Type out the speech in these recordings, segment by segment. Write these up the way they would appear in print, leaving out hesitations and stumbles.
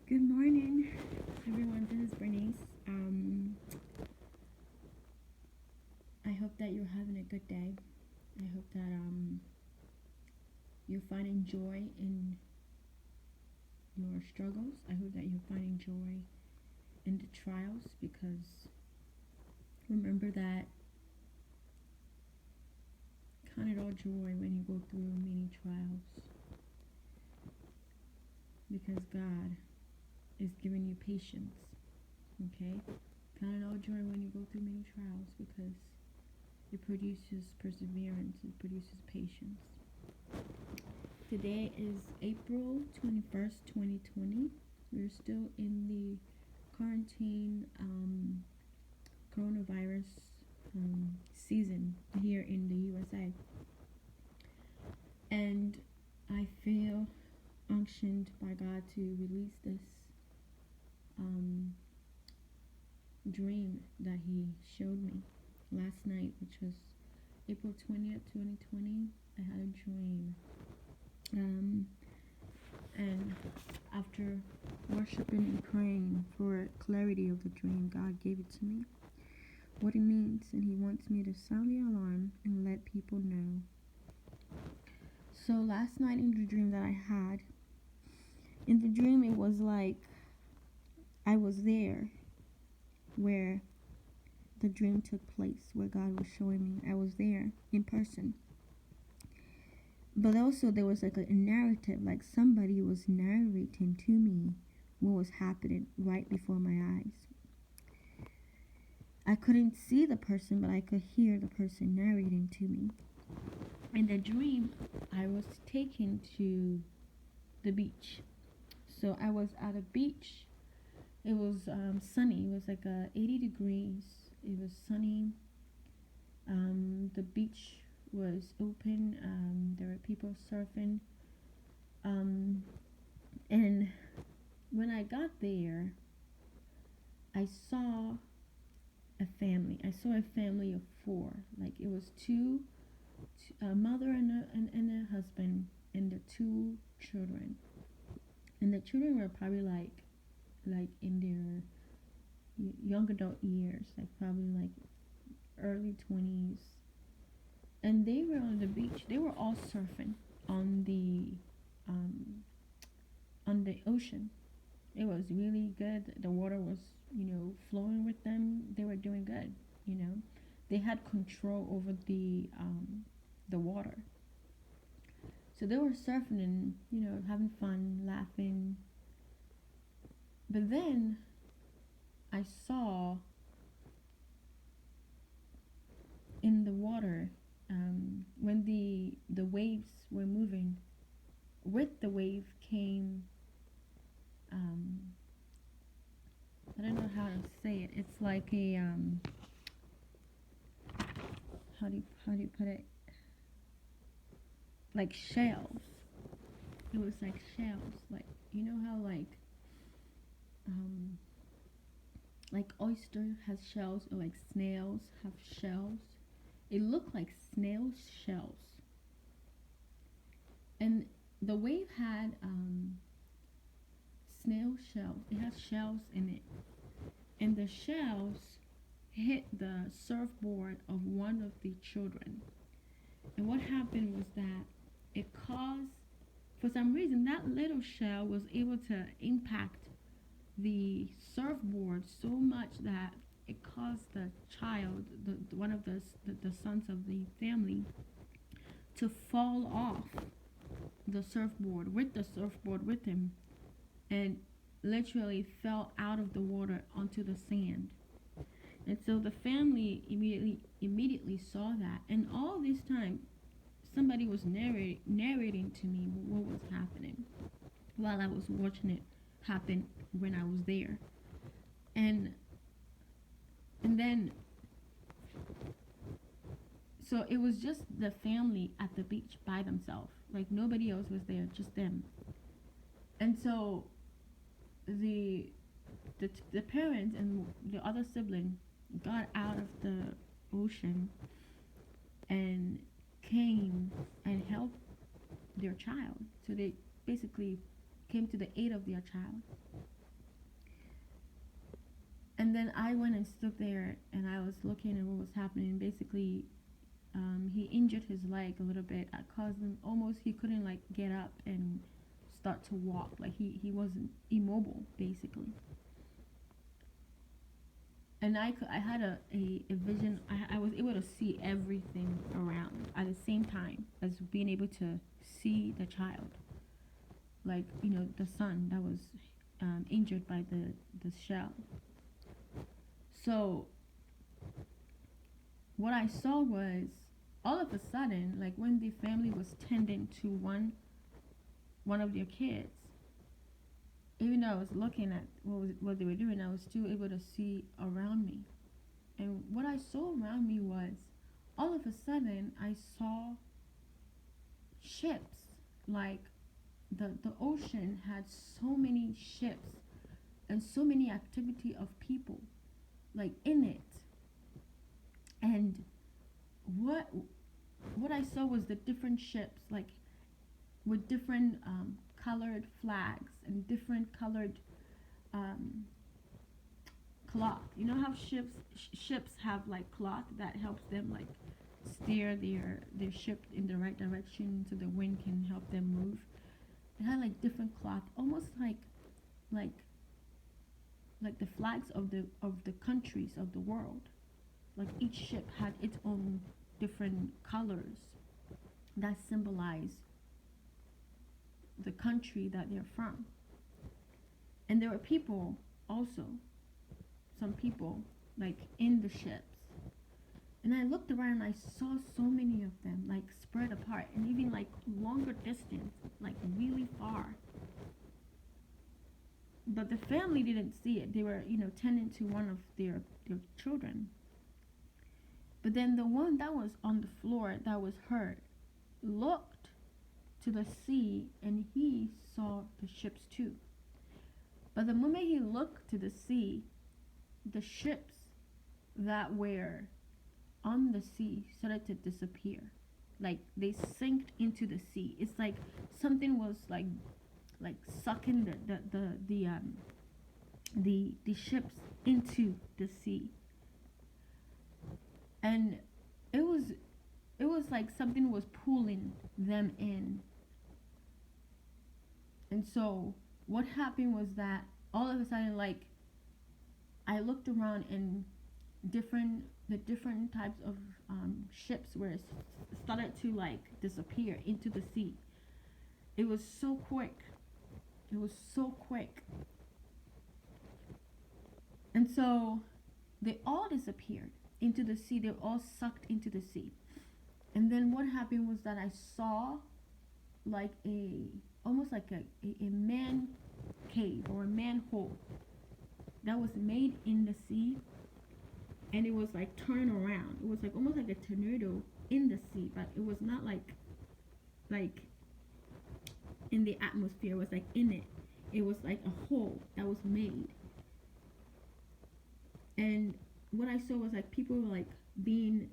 Good morning, everyone. This is Bernice. I hope that you're having a good day. I hope that you're finding joy in your struggles. I hope that you're finding joy in the trials because remember that count it all joy when you go through many trials because God is giving you patience. Okay? Count it all joy when you go through many trials because it produces perseverance, it produces patience. Today is April 21st, 2020. We're still in the quarantine coronavirus season here in the USA. And I feel unctioned by God to release this dream that He showed me last night, which was April 20th, 2020. I had a dream. And after worshiping and praying for clarity of the dream, God gave it to me, what it means, and He wants me to sound the alarm and let people know. So last night in the dream that I had, in the dream it was like I was there where the dream took place, where God was showing me. I was there in person. But also there was like a narrative, like somebody was narrating to me what was happening right before my eyes. I couldn't see the person, but I could hear the person narrating to me. In the dream, I was taken to the beach. So I was at a beach. It was sunny. It was like 80 degrees. It was sunny. The beach was open. There were people surfing. And when I got there, I saw a family. I saw a family of four. Like it was a mother and a husband and the two children. And the children were probably like in their young adult years, like probably like early 20s. And they were on the beach. They were all surfing on um, the ocean. It was really good. The water was, flowing with them. They were doing good. They had control over the water. So they were surfing and having fun, laughing. But then I saw in the water when the waves were moving. With the wave came I don't know how to say it. It's like a how do you put it? Like shells. It was like shells. Like how um like oyster has shells or like snails have shells. It looked like snail shells. And the wave had snail shells. It has shells in it. And the shells hit the surfboard of one of the children. And what happened was that it caused, for some reason, that little shell was able to impact the surfboard so much that it caused the child, one of the sons of the family, to fall off the surfboard with him, and literally fell out of the water onto the sand. And so the family immediately saw that, and all this time somebody was narrating to me what was happening while I was watching it happen when I was there. And then so it was just the family at the beach by themselves. Like nobody else was there, just them. And so the parents and the other sibling got out of the ocean and came and helped their child. So they basically came to the aid of their child. And then I went and stood there and I was looking at what was happening. Basically, he injured his leg a little bit. I caused him almost, he couldn't like get up and start to walk. Like he wasn't immobile, basically. And I had a vision. I was able to see everything around at the same time as being able to see the child. Like, the son that was injured by the shell. So what I saw was, all of a sudden, like when the family was tending to one of their kids, even though I was looking at what they were doing, I was still able to see around me. And what I saw around me was, all of a sudden, I saw ships. Like the ocean had so many ships and so many activity of people, like in it. And what what I saw was the different ships, like with different colored flags and different colored um, cloth. You know how ships have like cloth that helps them like steer their ship in the right direction so the wind can help them move. It had like different cloth, almost like like the flags of the countries of the world. Like each ship had its own different colors that symbolize the country that they're from. And there were people also, some people like in the ships. And I looked around and I saw so many of them like spread apart and even like longer distance, like really far. But the family didn't see it. They were, tending to one of their children. But then the one that was on the floor that was hurt looked to the sea and he saw the ships too. But the moment he looked to the sea, the ships that were on the sea started to disappear. Like they sank into the sea. It's like something was like sucking the ships into the sea. And it was it was like something was pulling them in. And so what happened was that all of a sudden, like, I looked around and the different types of ships were started to like disappear into the sea. It was so quick. It was so quick. And so they all disappeared into the sea. They were all sucked into the sea. And then what happened was that I saw like almost like a man cave or a manhole that was made in the sea, and it was like turning around. It was like almost like a tornado in the sea, but it was not like in the atmosphere. It was like in it. It was like a hole that was made. And what I saw was like people were like being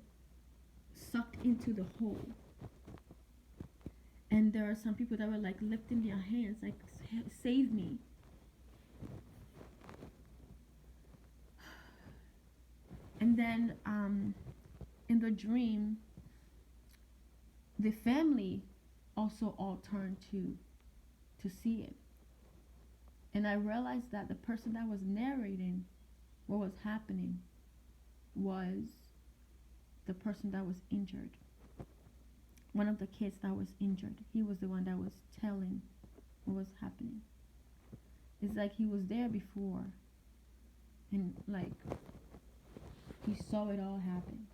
sucked into the hole. And there are some people that were like lifting their hands, like, save me. And then in the dream, the family also all turned to see it. And I realized that the person that was narrating what was happening was the person that was injured. One of the kids that was injured. He was the one that was telling what was happening. It's like he was there before and like he saw it all happen.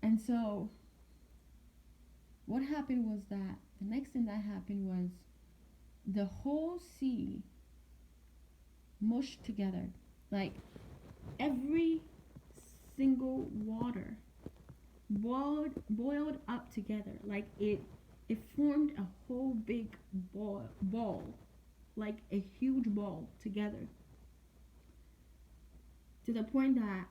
And so what happened was that the next thing that happened was the whole sea mushed together. Like every single water boiled up together. Like it formed a whole big ball, like a huge ball together, to the point that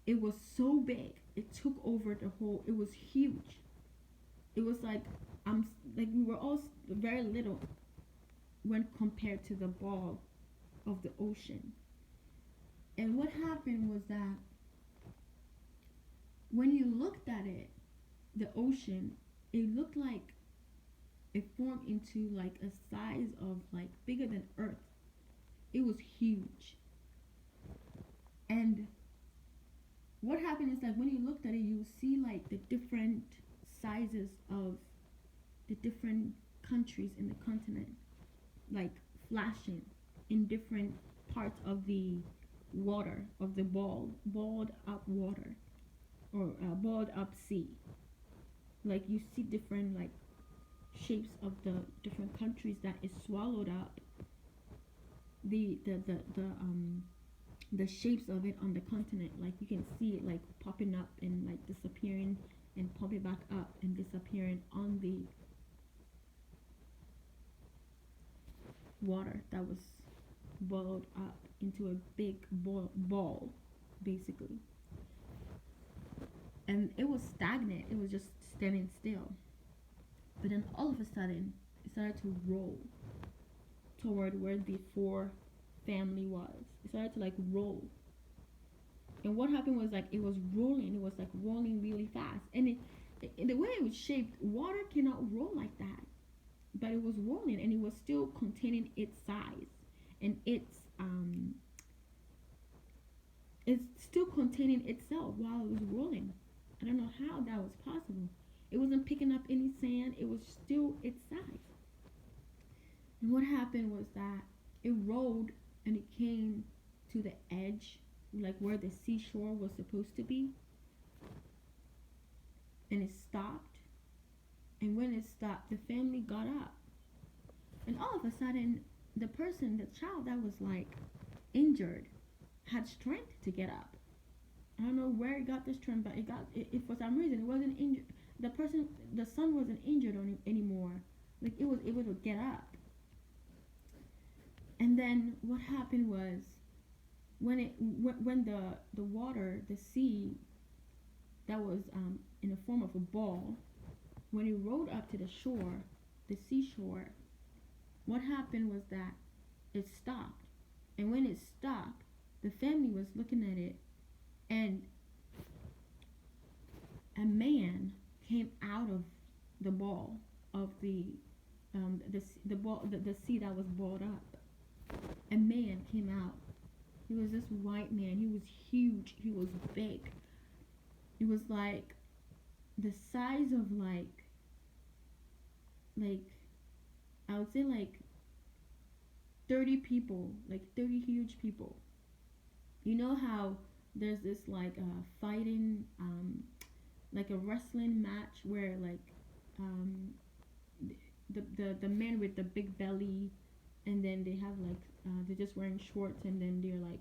it was so big it took over the whole. It was huge. It was like like we were all very little, when compared to the ball of the ocean. And what happened was that when you looked at it, the ocean, it looked like it formed into like a size of like bigger than Earth. It was huge. And what happened is like when you looked at it, you see like the different sizes of the different countries in the continent, like flashing in different parts of the water, of the balled up water, or balled up sea. Like you see different like shapes of the different countries that is swallowed up. The shapes of it on the continent, like you can see it like popping up and like disappearing and popping back up and disappearing on the water that was boiled up into a big ball basically. And it was stagnant, it was just standing still. But then all of a sudden it started to roll toward where the four family was. It started to like roll. And what happened was like it was rolling. It was like rolling really fast. And the way it was shaped, water cannot roll like that. But it was rolling and it was still containing its size and it's still containing itself while it was rolling. I don't know how that was possible. It wasn't picking up any sand. It was still its size. And what happened was that it rolled and it came to the edge, like where the seashore was supposed to be. And it stopped. And when it stopped, the family got up. And all of a sudden, the child that was like injured, had strength to get up. I don't know where it got the strength, but it for some reason, it wasn't injured. The son wasn't injured anymore. Like it was able to get up. And then what happened was when the water, the sea, that was in the form of a ball, when it rolled up to the shore, the seashore, what happened was that it stopped. And when it stopped, the family was looking at it, and a man came out of the ball of the sea that was balled up. A man came out. He was this white man. He was huge. He was big. It was like the size of like I would say like 30 people, like 30 huge people. You know how there's this like fighting, like a wrestling match where like the men with the big belly, and then they have like they're just wearing shorts, and then they're like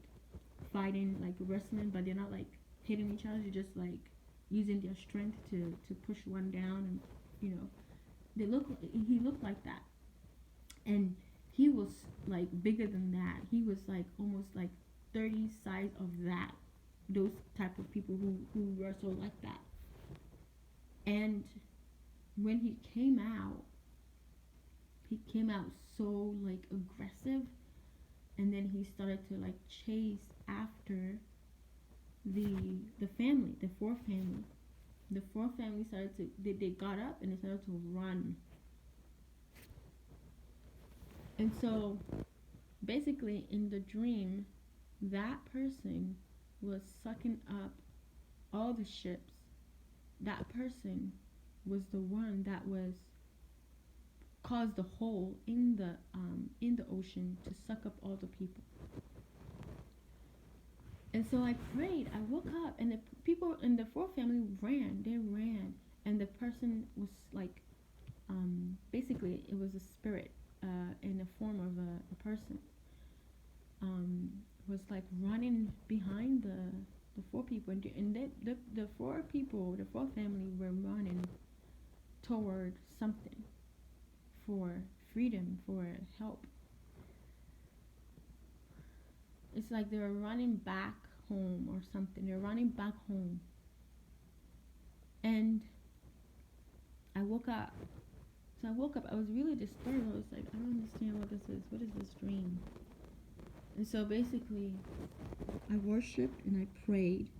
fighting, like wrestling, but they're not like hitting each other. They're just like using their strength to push one down, and you know he looked like that, and he was like bigger than that. He was like almost like 30 size of that, those type of people who wrestle like that. And when he came out so like aggressive, and then he started to like chase after the family, the four family. The four family started to they got up and they started to run. And so basically in the dream, that person was sucking up all the ships. That person was the one that was caused the hole in the ocean to suck up all the people. And so I prayed. I woke up, and the people in the four family ran. They ran, and the person was like, basically, it was a spirit in the form of a person. Was like running behind the four people, and the four people, the four family were running toward something, for freedom, for help. It's like they're running back home or something. They're running back home. And I woke up. So I woke up, I was really disturbed. I was like, I don't understand what this is. What is this dream? And so basically, I worshiped and I prayed,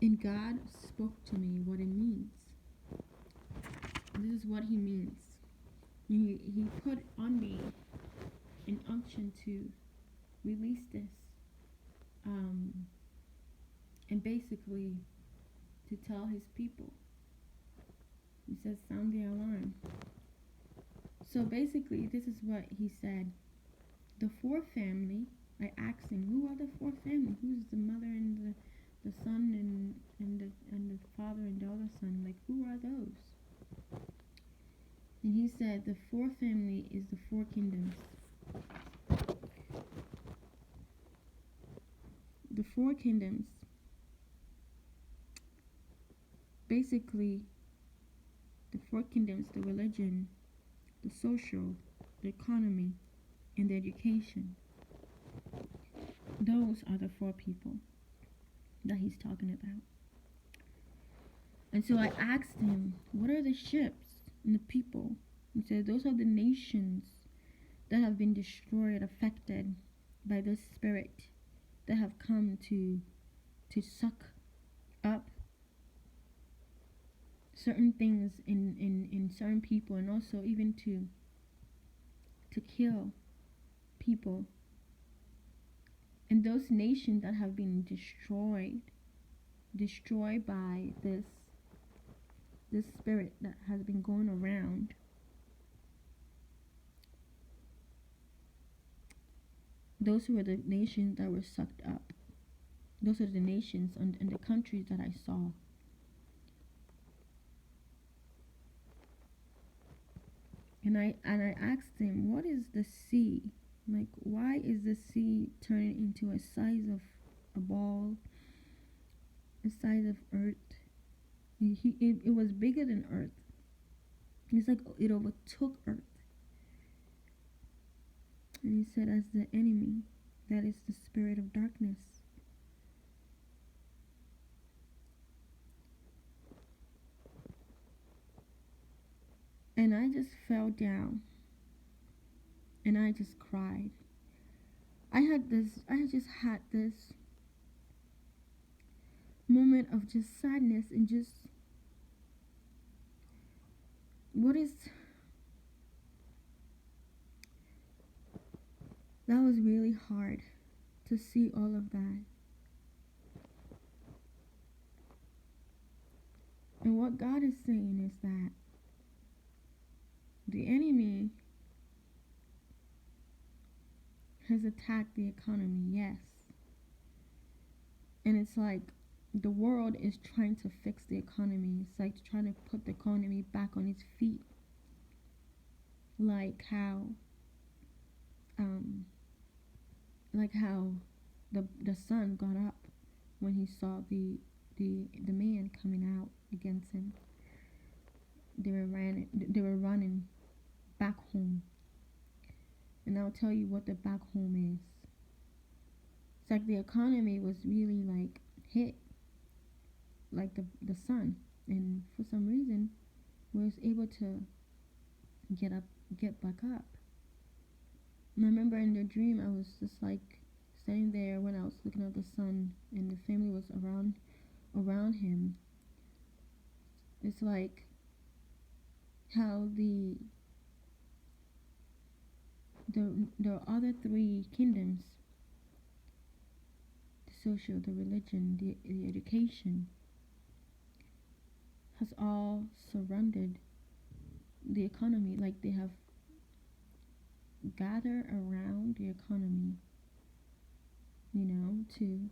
and God spoke to me what it means. And this is what He means. He put on me an unction to release this, and basically to tell His people. He says, sound the alarm. So basically, this is what He said. The fourth family, I asked Him, who are the fourth family? Who's the mother and the son and the father and the other son? Like, who are those? And He said, the fourth family is the four kingdoms. The four kingdoms, basically, the four kingdoms, the religion, the social, the economy, and the education. Those are the four people that He's talking about. And so I asked Him, what are the ships and the people? He said, those are the nations that have been destroyed, affected by this spirit, that have come to suck up certain things in certain people, and also even to kill people. And those nations that have been destroyed by this spirit that has been going around, those were the nations that were sucked up. Those are the nations and the countries that I saw. And I asked Him, what is the sea? Like, why is the sea turning into a size of a ball, the size of earth? It was bigger than earth. It's like it overtook earth. And He said, as the enemy, that is the spirit of darkness. And I just fell down and I just cried. I just had this moment of just sadness and just, that was really hard to see all of that. And what God is saying is that the enemy has attacked the economy, yes. And it's like the world is trying to fix the economy. It's like trying to put the economy back on its feet. Like how the son got up when he saw the man coming out against him. They were running back home. And I'll tell you what the back home is. It's like the economy was really like hit, like the sun, and for some reason was able to get back up. And I remember in the dream I was just like standing there when I was looking at the sun, and the family was around him. It's like how the other three kingdoms, the social, the religion, the education, has all surrounded the economy. Like they have gathered around the economy, to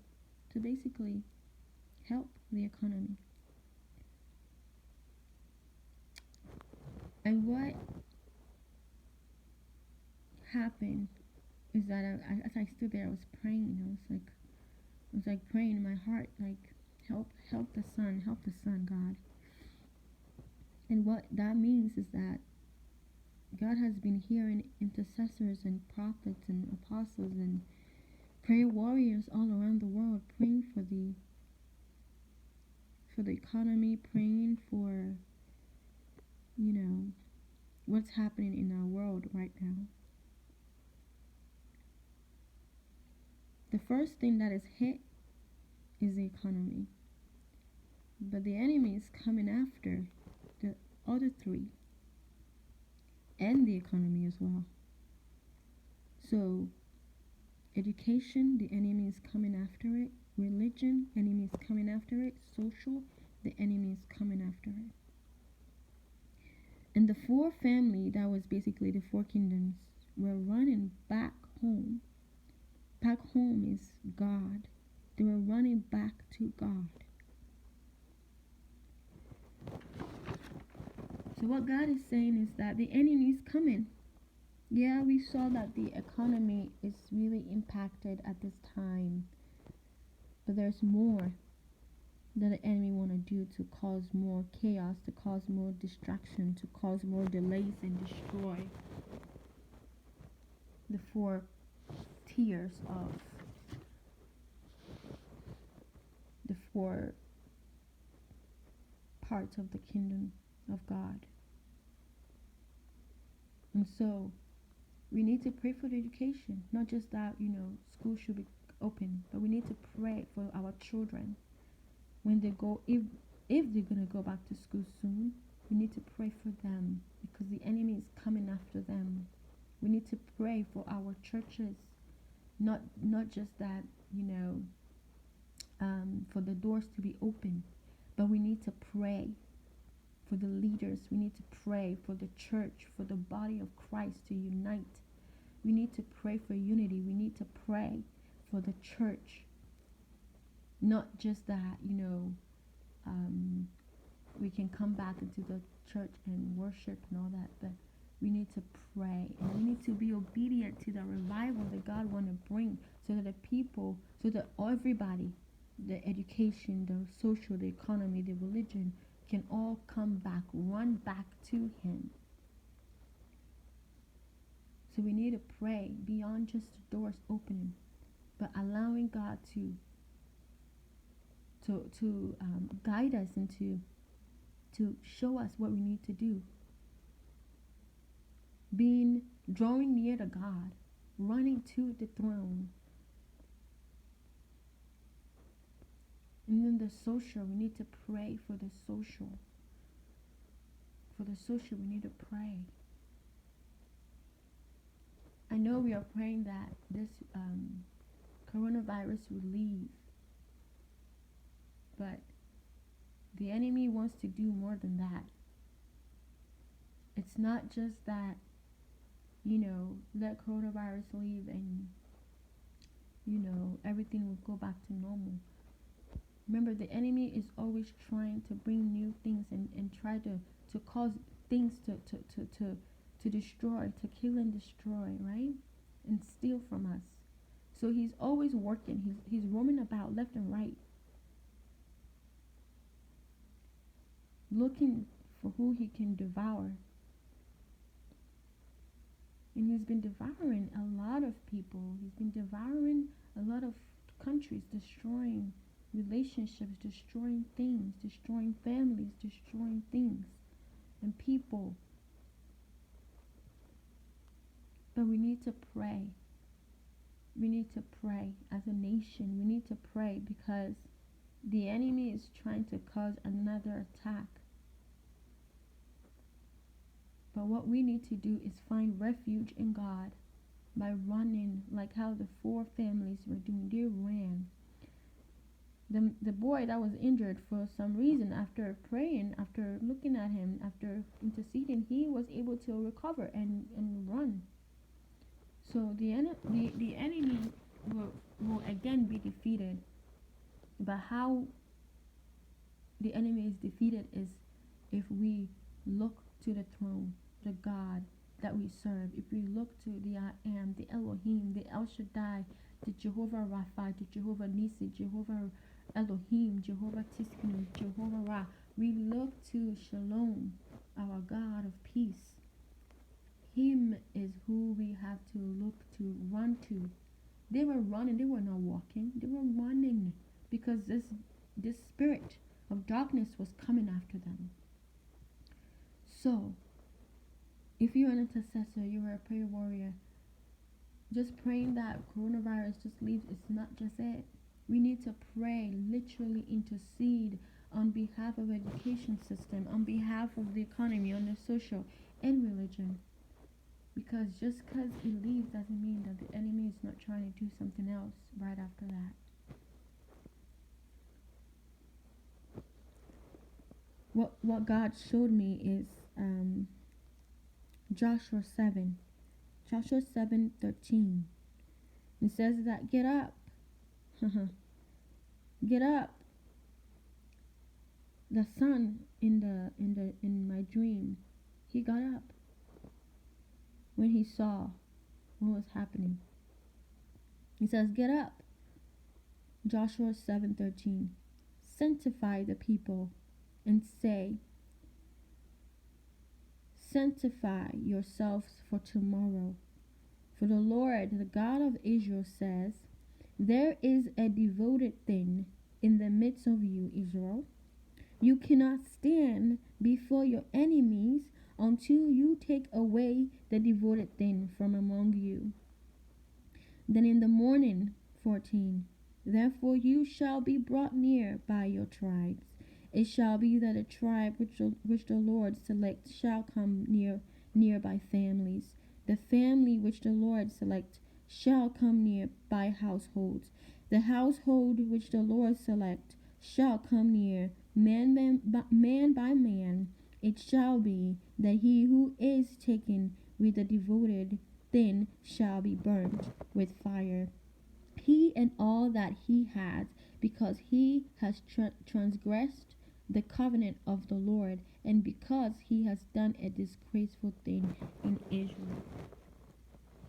basically help the economy. And what happened is that as I stood there, I was praying. I was like praying in my heart, like, help the son, God. And what that means is that God has been hearing intercessors and prophets and apostles and prayer warriors all around the world praying for the economy, praying for what's happening in our world right now. The first thing that is hit is the economy. But the enemy is coming after the other three and the economy as well. So, education, the enemy is coming after it. Religion, enemy is coming after it. Social, the enemy is coming after it. And the four family, that was basically the four kingdoms, were running back home. Back home is God. They were running back to God. So what God is saying is that the enemy is coming. Yeah, we saw that the economy is really impacted at this time. But there's more that the enemy want to do to cause more chaos, to cause more distraction, to cause more delays and destroy the four tiers of the four parts of the kingdom of God. And so we need to pray for the education, not just that, school should be open, but we need to pray for our children when they go, if they're going to go back to school soon. We need to pray for them because the enemy is coming after them. We need to pray for our churches, not just that, for the doors to be open, but we need to pray for the leaders. We need to pray for the church, for the body of Christ to unite. We need to pray for unity. We need to pray for the church. Not just that, we can come back into the church and worship and all that, but we need to pray and we need to be obedient to the revival that God wants to bring, so that the people, so that everybody, the education, the social, the economy, the religion, can all come back, run back to Him. So we need to pray beyond just the doors opening, but allowing God to guide us and to show us what we need to do. Drawing near to God, running to the throne. And then the social, we need to pray for the social. For the social, we need to pray. I know we are praying that this coronavirus will leave, but the enemy wants to do more than that. It's not just that, let coronavirus leave and, everything will go back to normal. Remember, the enemy is always trying to bring new things and try to cause things to destroy, to kill and destroy, right? And steal from us. So he's always working. He's roaming about left and right, looking for who he can devour. And he's been devouring a lot of people. He's been devouring a lot of countries, destroying relationships, destroying things, destroying families, destroying things and people. But we need to pray. We need to pray as a nation. We need to pray because the enemy is trying to cause another attack. But what we need to do is find refuge in God by running, like how the four families were doing. They ran. The boy that was injured, for some reason, after praying, after looking at him, after interceding, he was able to recover and run. So the enemy will again be defeated. But how the enemy is defeated is if we look to the throne, the God that we serve. If we look to the I Am, the Elohim, the El Shaddai, the Jehovah Rapha, the Jehovah Nisi, Jehovah Elohim, Jehovah Tiskanu, Jehovah Ra. We look to Shalom, our God of peace. Him is who we have to look to, run to. They were running, they were not walking, they were running because this spirit of darkness was coming after them. So If you're an intercessor, you're a prayer warrior, just praying that coronavirus just leaves is not just it. We need to pray, literally intercede on behalf of education system, on behalf of the economy, on the social and religion. Because just because it leaves doesn't mean that the enemy is not trying to do something else right after that. What God showed me is Joshua 7. Joshua 7:13. It says that get up. Get up. The son in my dream, he got up when he saw what was happening. He says, get up. Joshua 7:13. Sanctify the people and say, sanctify yourselves for tomorrow. For the Lord, the God of Israel, says, there is a devoted thing in the midst of you, Israel. You cannot stand before your enemies until you take away the devoted thing from among you. Then in the morning, 14, therefore you shall be brought near by your tribes. It shall be that a tribe which the Lord selects shall come near by families. The family which the Lord selects shall come near by households. The household which the Lord selects shall come near, man by man. It shall be that he who is taken with the devoted thing shall be burned with fire, he and all that he has, because he has transgressed the covenant of the Lord, and because he has done a disgraceful thing in Israel.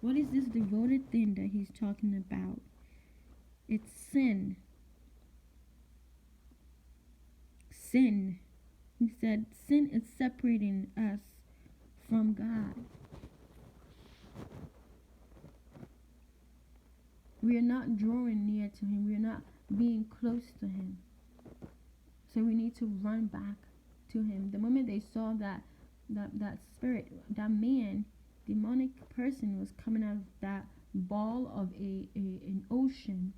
What is this devoted thing that he's talking about? It's sin. Sin. He said sin is separating us from God. We are not drawing near to him. We are not being close to him. So we need to run back to him. The moment they saw that spirit, that man, demonic person was coming out of that ball of an ocean,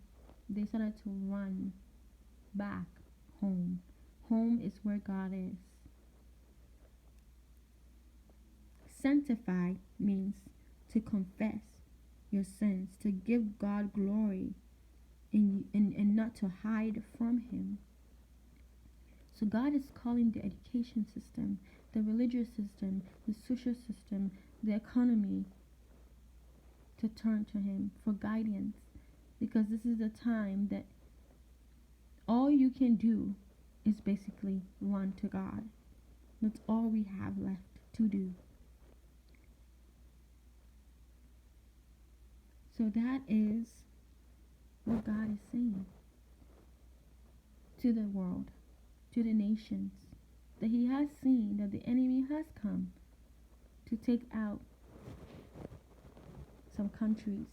they started to run back home. Home is where God is. Sanctify means to confess your sins, to give God glory, and not to hide from him. So God is calling the education system, the religious system, the social system, the economy to turn to him for guidance, because this is the time that all you can do is basically run to God. That's all we have left to do. So that is what God is saying to the world, to the nations, that he has seen that the enemy has come to take out some countries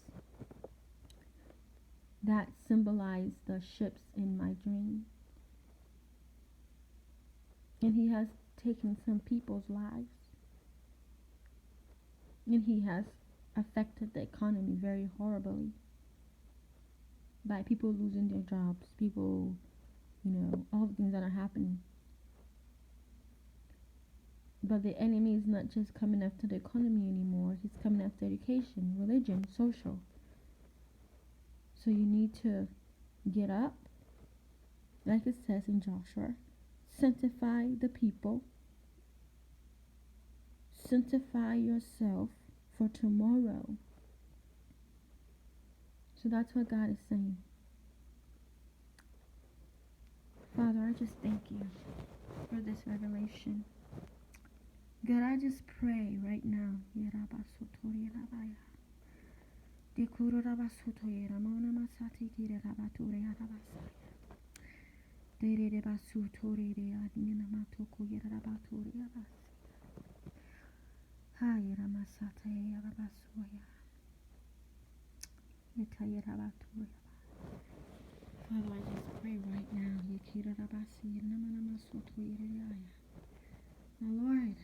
that symbolize the ships in my dream. And he has taken some people's lives. And he has affected the economy very horribly by people losing their jobs, people, all the things that are happening. But the enemy is not just coming after the economy anymore. He's coming after education, religion, social. So you need to get up, like it says in Joshua. Sanctify the people. Sanctify yourself for tomorrow. So that's what God is saying. Father, I just thank you for this revelation. God, I just pray right now. Father, I just pray right now. Now, Lord,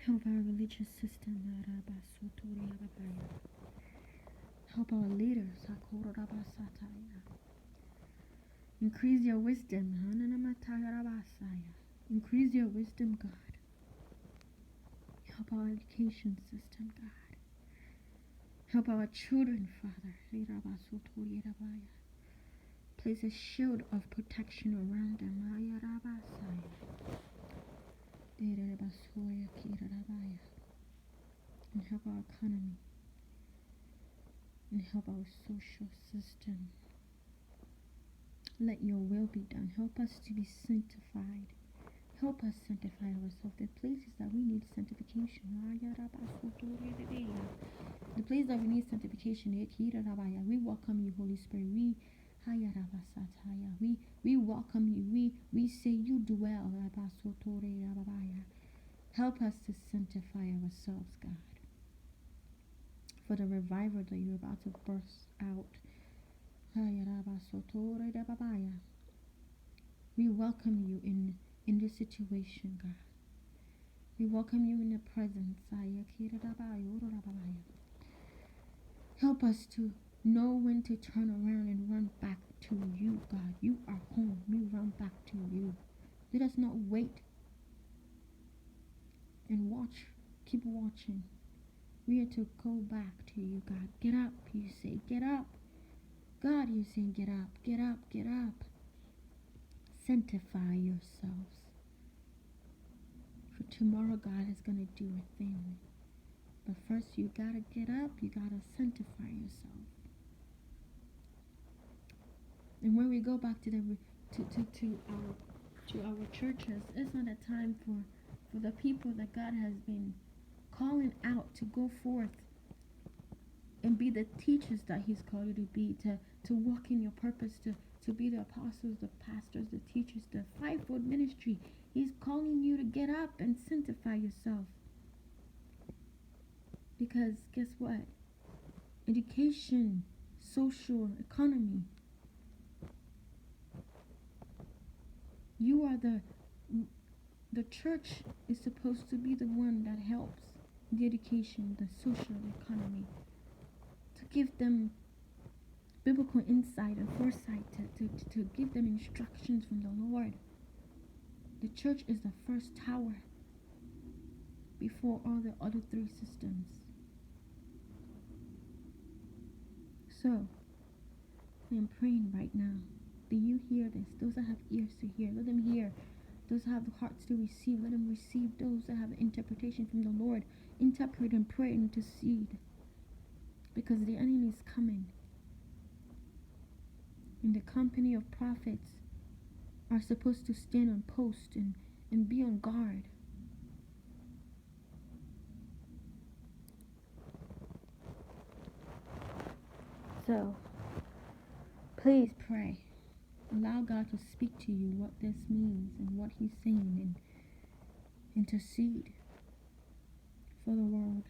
Help our religious system. Help our leaders. Increase your wisdom. Increase your wisdom, God. Help our education system, God. Help our children, Father. Place a shield of protection around them. And help our economy. And help our social system. Let your will be done. Help us to be sanctified. Help us sanctify ourselves. The places that we need sanctification. The place that we need sanctification. We welcome you, Holy Spirit. We welcome you. We say you dwell. Help us to sanctify ourselves, God, for the revival that you're about to burst out. We welcome you in this situation, God. We welcome you in the presence. Help us to know when to turn around and run back to you, God. You are home. We run back to you. Let us not wait and watch. Keep watching. We are to go back to you, God. Get up, you say. Get up. God, you say, get up, get up, get up. Sanctify yourselves. For tomorrow, God is going to do a thing. But first, you got to get up. You got to sanctify yourself. And when we go back to our churches, it's not a time for the people that God has been calling out to go forth and be the teachers that he's called you to be, to walk in your purpose, to be the apostles, the pastors, the teachers, the fivefold ministry. He's calling you to get up and sanctify yourself. Because guess what? Education, social, economy. You are the church is supposed to be the one that helps the education, the social economy, to give them biblical insight and foresight, to give them instructions from the Lord. The church is the first tower before all the other three systems. So, I'm praying right now. Do you hear this? Those that have ears to hear, let them hear. Those that have hearts to receive, let them receive. Those that have interpretation from the Lord, interpret and pray and intercede. Because the enemy is coming. And the company of prophets are supposed to stand on post and be on guard. So, please pray. Allow God to speak to you what this means and what he's saying, and intercede for the world.